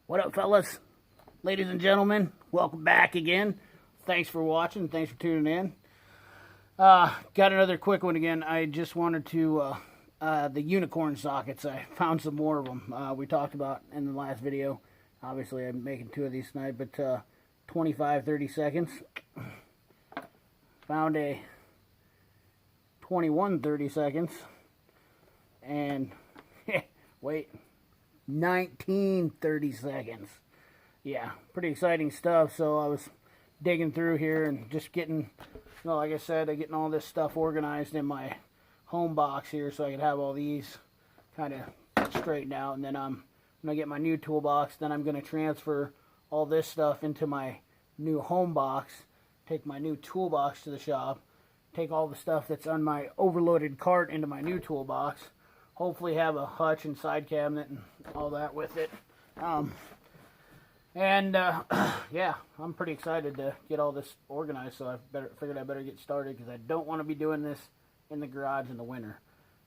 What up, fellas? Ladies and gentlemen, welcome back again. Thanks for watching. Thanks for tuning in. Got another quick one again. I just wanted to, the unicorn sockets. I found some more of them. We talked about in the last video. Obviously, I'm making two of these tonight, but 25, 30 seconds. Found a 21, 30 seconds. And, wait, 19, 30 seconds. Yeah, pretty exciting stuff. So I was digging through here and just getting, like I said, getting all this stuff organized in my home box here so I could have all these kind of straightened out. And then I'm going to get my new toolbox. Then I'm going to transfer all this stuff into my new home box, take my new toolbox to the shop, take all the stuff that's on my overloaded cart into my new toolbox, hopefully have a hutch and side cabinet and all that with it. Yeah, I'm pretty excited to get all this organized, so I figured I better get started because I don't want to be doing this in the garage in the winter.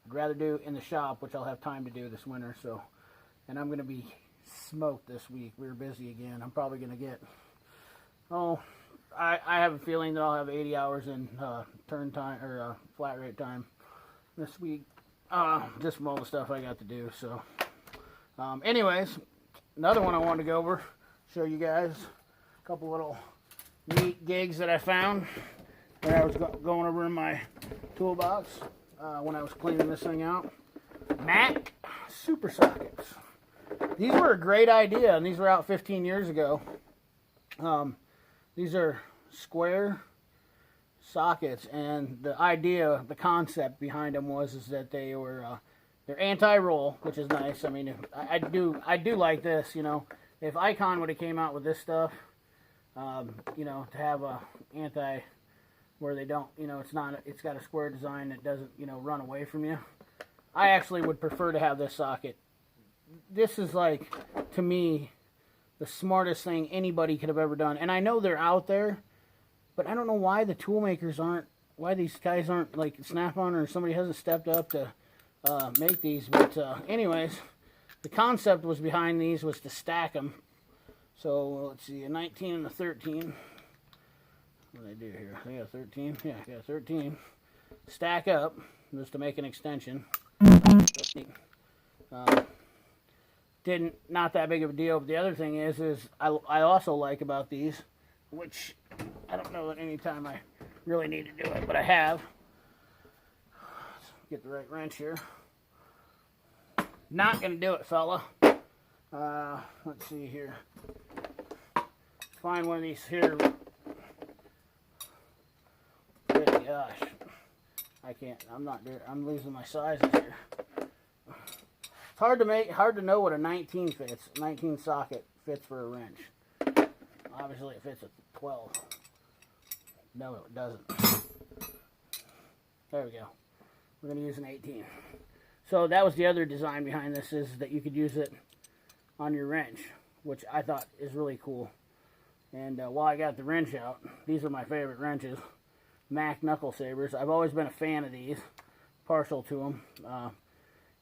I'd rather do it in the shop, which I'll have time to do this winter. So, and I'm going to be smoked this week. We're busy again. I'm probably going to get, I have a feeling that I'll have 80 hours in turn time or flat rate time this week, just from all the stuff I got to do. So, anyways, another one I wanted to go over. Show you guys a couple little neat gigs that I found that I was going over in my toolbox when I was cleaning this thing out. Mac super sockets. These were a great idea, and these were out 15 years ago. These are square sockets, and the idea, the concept behind them was that they were they're anti-roll, which is nice. I mean, I do like this, you know. If Icon would have came out with this stuff, you know, to have a anti, where they don't, you know, it's got a square design that doesn't, you know, run away from you. I actually would prefer to have this socket. This is like, to me, the smartest thing anybody could have ever done. And I know they're out there, but I don't know why the tool makers aren't, why these guys aren't, like Snap-on or somebody hasn't stepped up to make these. But anyways, the concept was behind these was to stack them. So let's see, a 19 and a 13. What did I do here? I got 13. Yeah, I got 13. Stack up just to make an extension. Not that big of a deal. But the other thing is I also like about these, which I don't know that any time I really need to do it, but I have. Let's get the right wrench here. Not going to do it, fella. Let's see here. Find one of these here. Good gosh. I can't. I'm losing my sizes here. It's hard to know what a 19 fits. 19 socket fits for a wrench. Obviously it fits a 12. No, it doesn't. There we go. We're going to use an 18. So that was the other design behind this, is that you could use it on your wrench, which I thought is really cool. And while I got the wrench out, these are my favorite wrenches, Mac Knuckle Sabers. I've always been a fan of these, partial to them.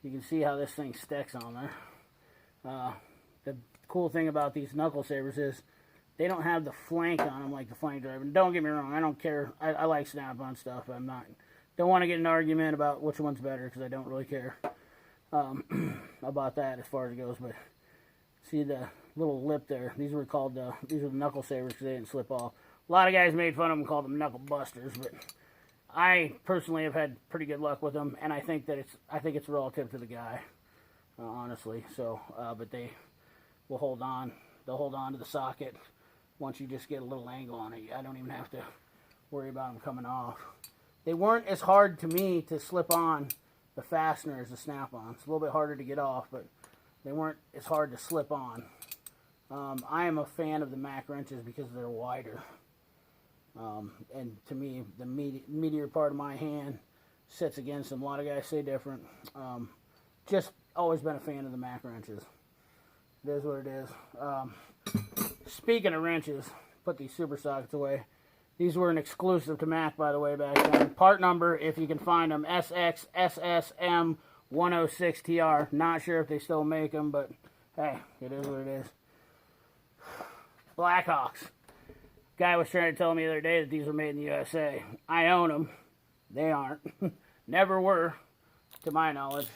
You can see how this thing sticks on there. The cool thing about these Knuckle Sabers is they don't have the flank on them like the flank driver. And don't get me wrong, I don't care. I like Snap-on stuff. Don't want to get an argument about which one's better because I don't really care about that as far as it goes. But see the little lip there? These were called these are the Knuckle Sabers because they didn't slip off. A lot of guys made fun of them and called them Knuckle Busters, but I personally have had pretty good luck with them, and I think it's relative to the guy, honestly. So, but they will hold on. They'll hold on to the socket once you just get a little angle on it. I don't even have to worry about them coming off. They weren't as hard to me to slip on the fastener as the Snap-on. It's a little bit harder to get off, but they weren't as hard to slip on. I am a fan of the Mac wrenches because they're wider. And to me, the meatier part of my hand sits against them. A lot of guys say different. Just always been a fan of the Mac wrenches. It is what it is. Speaking of wrenches, put these super sockets away. These were an exclusive to Mac, by the way, back then. Part number, if you can find them, SXSSM106TR. Not sure if they still make them, but hey, it is what it is. Blackhawks. Guy was trying to tell me the other day that these were made in the USA. I own them. They aren't. Never were, to my knowledge.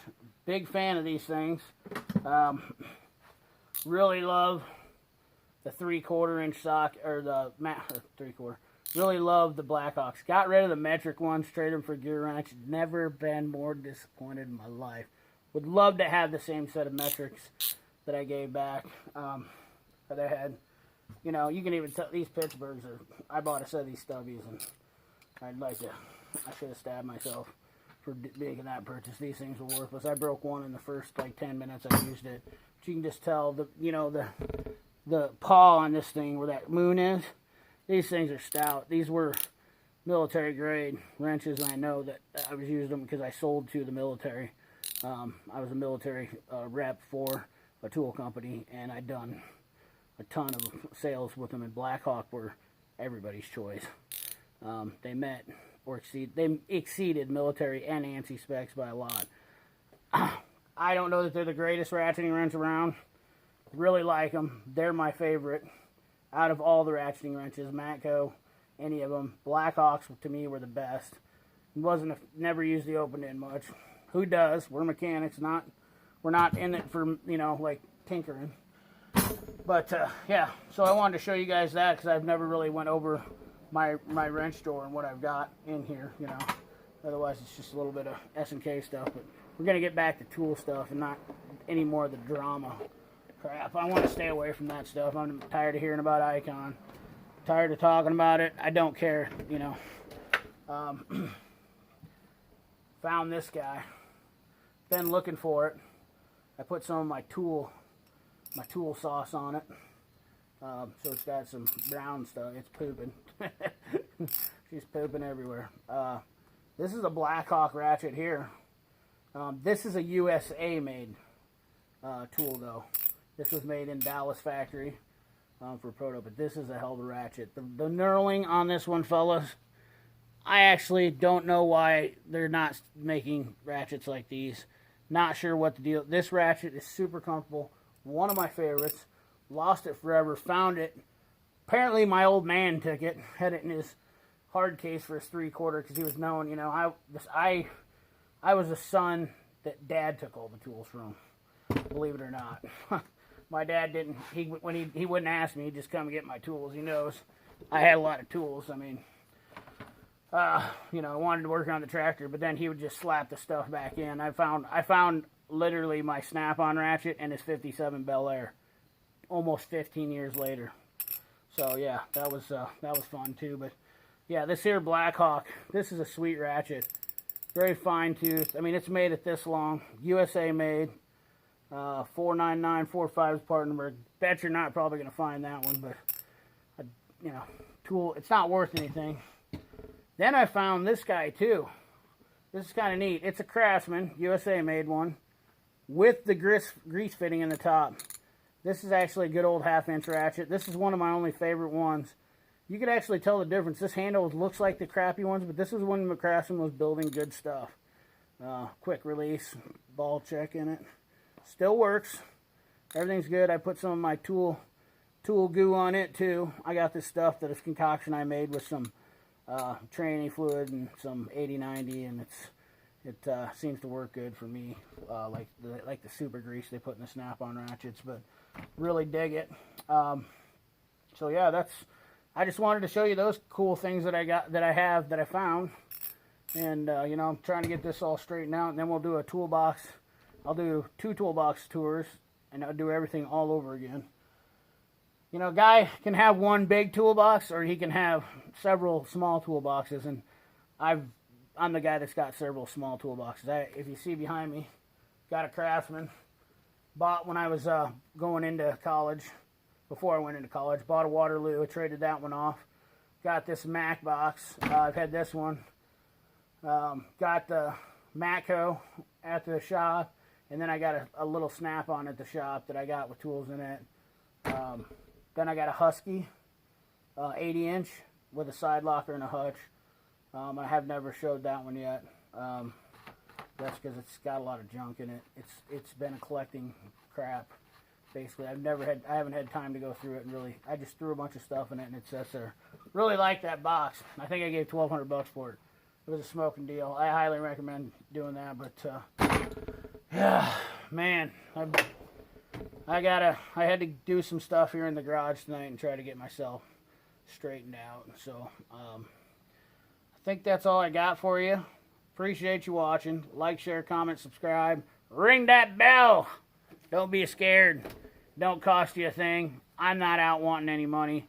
Big fan of these things. Really love the 3/4 inch sock, or the 3/4. Really love the Blackhawks. Got rid of the metric ones, traded them for gear wrench. Never been more disappointed in my life. Would love to have the same set of metrics that I gave back. That I had. You know, you can even tell these Pittsburghs are. I bought a set of these stubbies, and I'd like to. I should have stabbed myself for making that purchase. These things were worthless. I broke one in the first like 10 minutes I used it. But you can just tell the paw on this thing where that moon is. These things are stout. These were military grade wrenches, and I know that I was using them because I sold to the military. I was a military rep for a tool company, and I'd done a ton of sales with them, and Blackhawk were everybody's choice. They met or exceeded military and ANSI specs by a lot. I don't know that they're the greatest ratcheting wrench around. Really like them. They're my favorite out of all the ratcheting wrenches. Matco, any of them. Blackhawks to me were the best. Never used the open end much. Who does? We're mechanics, we're not in it for, like tinkering. But yeah, so I wanted to show you guys that because I've never really went over my wrench store and what I've got in here, Otherwise, it's just a little bit of S&K stuff. But we're going to get back to tool stuff and not any more of the drama crap. I want to stay away from that stuff. I'm tired of hearing about Icon. Tired of talking about it. I don't care, Found this guy. Been looking for it. I put some of my tool sauce on it. So it's got some brown stuff. It's pooping. She's pooping everywhere. This is a Blackhawk ratchet here. This is a USA made tool though. This was made in Dallas factory for proto, but this is a hell of a ratchet. The knurling on this one, fellas, I actually don't know why they're not making ratchets like these. Not sure what the deal. This ratchet is super comfortable. One of my favorites. Lost it forever. Found it. Apparently my old man took it. Had it in his hard case for his 3/4 because he was known. I was a son that Dad took all the tools from. Believe it or not. My dad didn't. He wouldn't ask me. He'd just come and get my tools. He knows I had a lot of tools. I mean, I wanted to work on the tractor, but then he would just slap the stuff back in. I found literally my snap-on ratchet and his 57 Bel Air almost 15 years later. So yeah, that was fun too. But yeah, this here Blackhawk, this is a sweet ratchet. Very fine tooth. I mean, it's made at this long. USA made. 49945 is part number. Bet you're not probably going to find that one, but tool. It's not worth anything. Then I found this guy too. This is kind of neat. It's a Craftsman, USA made one, with the grease fitting in the top. This is actually a good old 1/2-inch ratchet. This is one of my only favorite ones. You could actually tell the difference. This handle looks like the crappy ones, but this is when the Craftsman was building good stuff. Quick release, ball check in it. Still works. Everything's good. I put some of my tool goo on it too. I got this stuff that is concoction I made with some training fluid and some 80/90, and it seems to work good for me. Like the super grease they put in the snap-on ratchets, but really dig it. So yeah, I just wanted to show you those cool things that I found, and I'm trying to get this all straightened out, and then we'll do a toolbox. I'll do 2 toolbox tours, and I'll do everything all over again. A guy can have one big toolbox, or he can have several small toolboxes, and I'm the guy that's got several small toolboxes. If you see behind me, got a Craftsman. Bought when I was going into college. Before I went into college, bought a Waterloo. I traded that one off. Got this Mac box. I've had this one. Got the Matco at the shop. And then I got a little snap-on at the shop that I got with tools in it. Then I got a Husky, 80-inch, with a side locker and a hutch. I have never showed that one yet. That's because it's got a lot of junk in it. It's been collecting crap. Basically, I haven't had time to go through it and really. I just threw a bunch of stuff in it, and it says there. Really like that box. I think I gave $1,200 for it. It was a smoking deal. I highly recommend doing that. But yeah, man, I had to do some stuff here in the garage tonight and try to get myself straightened out. So I think that's all I got for you. Appreciate you watching. Like, share, comment, subscribe. Ring that bell. Don't be scared. Don't cost you a thing. I'm not out wanting any money.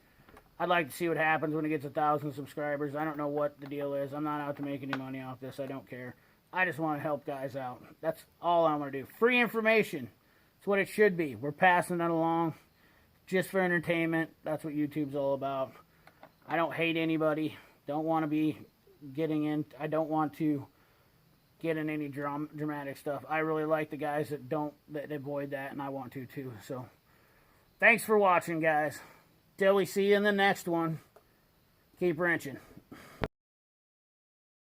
I'd like to see what happens when it gets 1,000 subscribers. I don't know what the deal is. I'm not out to make any money off this. I don't care. I just want to help guys out. That's all I want to do. Free information. It's what it should be. We're passing it along just for entertainment. That's what YouTube's all about. I don't hate anybody. Don't want to be getting in. I don't want to get in any dramatic stuff. I really like the guys that avoid that, and I want to too. So thanks for watching, guys. Till we see you in the next one. Keep wrenching.